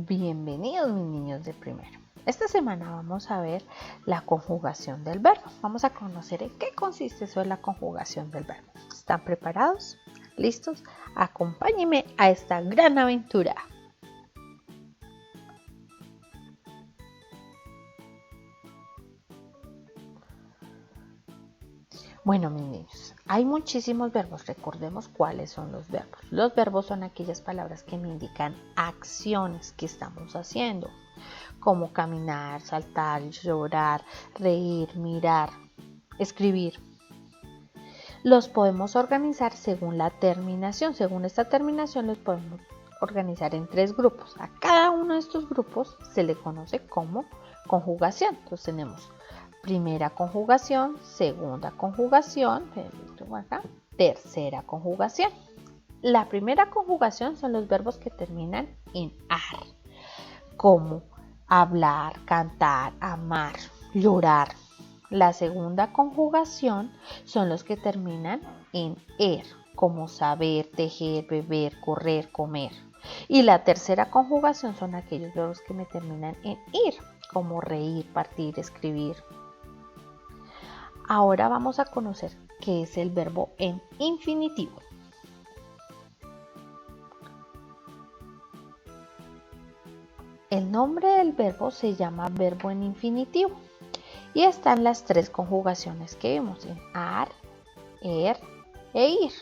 Bienvenidos mis niños de primero. Esta semana vamos a ver la conjugación del verbo. Vamos a conocer en qué consiste eso de la conjugación del verbo. ¿Están preparados? ¿Listos? Acompáñenme a esta gran aventura. Bueno, mis niños, hay muchísimos verbos. Recordemos cuáles son los verbos. Los verbos son aquellas palabras que me indican acciones que estamos haciendo, como caminar, saltar, llorar, reír, mirar, escribir. Los podemos organizar según la terminación. Según esta terminación los podemos organizar en 3 grupos. A cada uno de estos grupos se le conoce como conjugación. Entonces tenemos primera conjugación, segunda conjugación, tercera conjugación. La primera conjugación son los verbos que terminan en ar, como hablar, cantar, amar, llorar. La segunda conjugación son los que terminan en er, como saber, tejer, beber, correr, comer. Y la tercera conjugación son aquellos verbos que me terminan en ir, como reír, partir, escribir. Ahora vamos a conocer qué es el verbo en infinitivo. El nombre del verbo se llama verbo en infinitivo y están las 3 conjugaciones que vimos en ar, er e ir.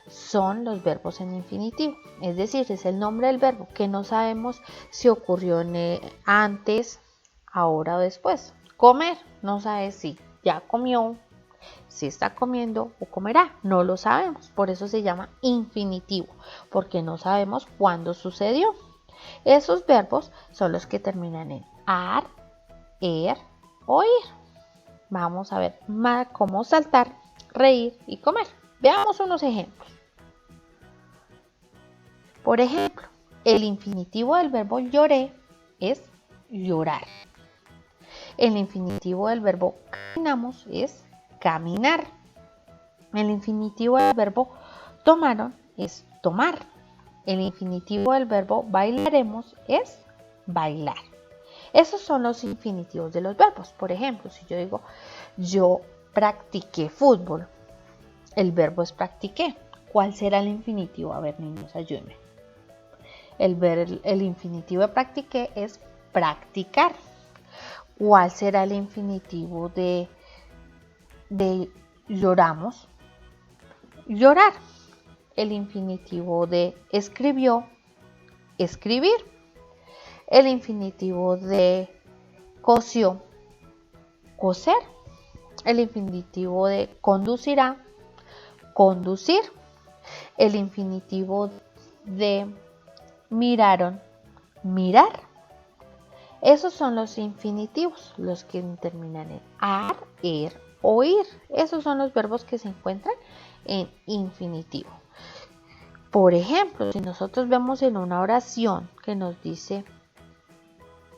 Son los verbos en infinitivo, es decir, es el nombre del verbo que no sabemos si ocurrió antes, ahora o después. Comer, no sabes si ya comió, si está comiendo o comerá, no lo sabemos, por eso se llama infinitivo, porque no sabemos cuándo sucedió. Esos verbos son los que terminan en ar, er o ir. Vamos a ver cómo saltar, reír y comer. Veamos unos ejemplos. Por ejemplo, el infinitivo del verbo lloré es llorar. El infinitivo del verbo caminamos es caminar. El infinitivo del verbo tomaron es tomar. El infinitivo del verbo bailaremos es bailar. Esos son los infinitivos de los verbos. Por ejemplo, si yo digo yo practiqué fútbol, el verbo es practiqué. ¿Cuál será el infinitivo? A ver, niños, ayúdenme. El infinitivo de practiqué es practicar. ¿Cuál será el infinitivo de lloramos? Llorar. El infinitivo de escribió, escribir. El infinitivo de cosió, coser. El infinitivo de conducirá, conducir. El infinitivo de miraron, mirar. Esos son los infinitivos, los que terminan en ar, er o ir. Esos son los verbos que se encuentran en infinitivo. Por ejemplo, si nosotros vemos en una oración que nos dice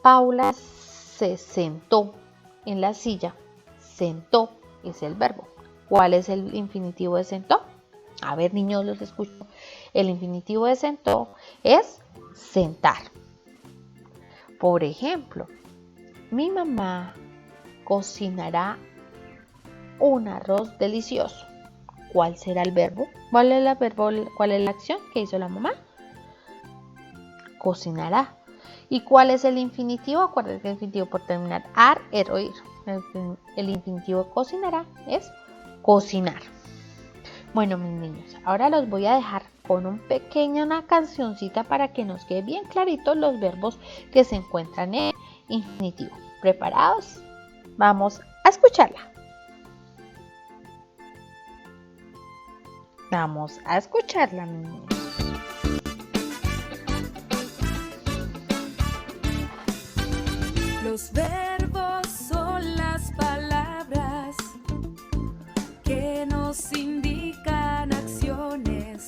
Paula se sentó en la silla, sentó es el verbo. ¿Cuál es el infinitivo de sentó? A ver, niños, los escucho. El infinitivo de sentó es sentar. Por ejemplo, mi mamá cocinará un arroz delicioso. ¿Cuál será el verbo? ¿Cuál es la acción que hizo la mamá? Cocinará. ¿Y cuál es el infinitivo? Acuérdense que el infinitivo por terminar ar, er o ir. El infinitivo de cocinará es cocinar. Bueno, mis niños, ahora los voy a dejar con una cancioncita para que nos quede bien claritos los verbos que se encuentran en infinitivo. ¿Preparados? Vamos a escucharla. Vamos a escucharla, mis niños. Los verbos son las palabras que nos indican acciones.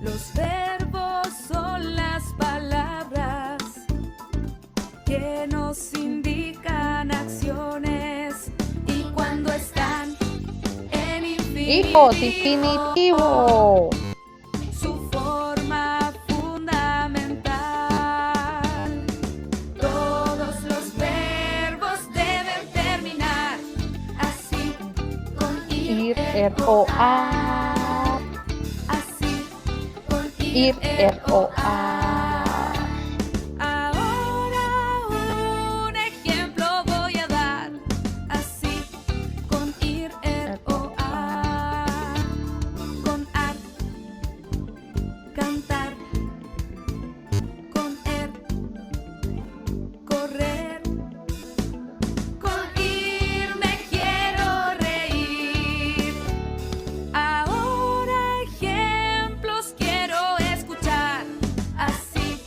Los verbos son las palabras que nos indican acciones. Y cuando están en infinitivo, su forma fundamental o, ar. Así, con Ir, o, ar. Ahora un ejemplo voy a dar. Así, con ir, o, ar. Con ar, cantar. Con correr. Con ir me quiero reír. Ahora ejemplos quiero escuchar. Así,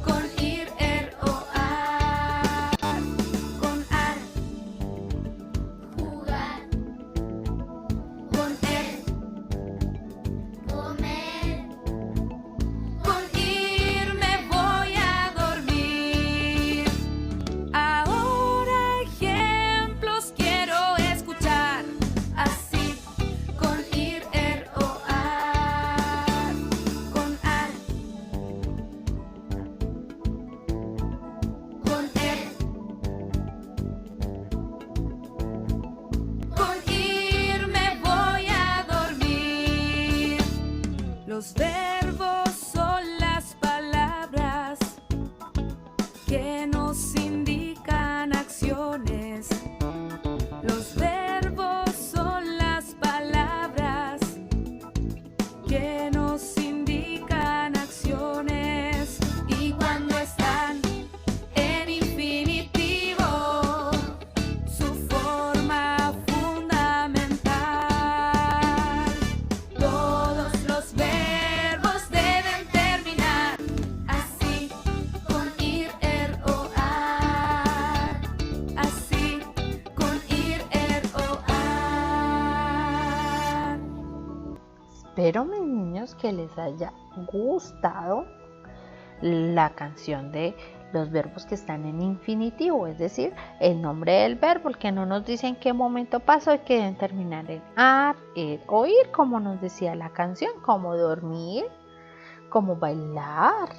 con ir, o, ar. Con ar, jugar. Con comer. Con ir me voy a dormir. Ahora ejemplos quiero escuchar. Así, con ir, o, ar. Con ar. Con con ir me voy a dormir. Los verbos son las palabras que nos indican acciones. Los verbos son las palabras que nos indican acciones. Y cuando están en infinitivo, su forma fundamental. Todos los verbos deben terminar así, con ir, o, ar. Así, con ir, o, ar. Espero, mis niños, que les haya gustado la canción de los verbos que están en infinitivo, es decir, el nombre del verbo, el que no nos dice en qué momento pasó y que deben terminar en ar, o ir, como nos decía la canción, como dormir, como bailar,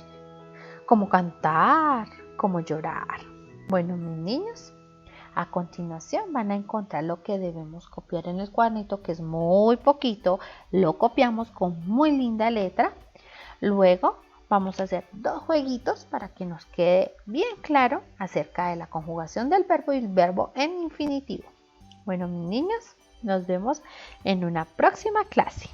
como cantar, como llorar. Bueno, mis niños, a continuación van a encontrar lo que debemos copiar en el cuadernito, que es muy poquito. Lo copiamos con muy linda letra. Luego vamos a hacer 2 jueguitos para que nos quede bien claro acerca de la conjugación del verbo y el verbo en infinitivo. Bueno, mis niños, nos vemos en una próxima clase.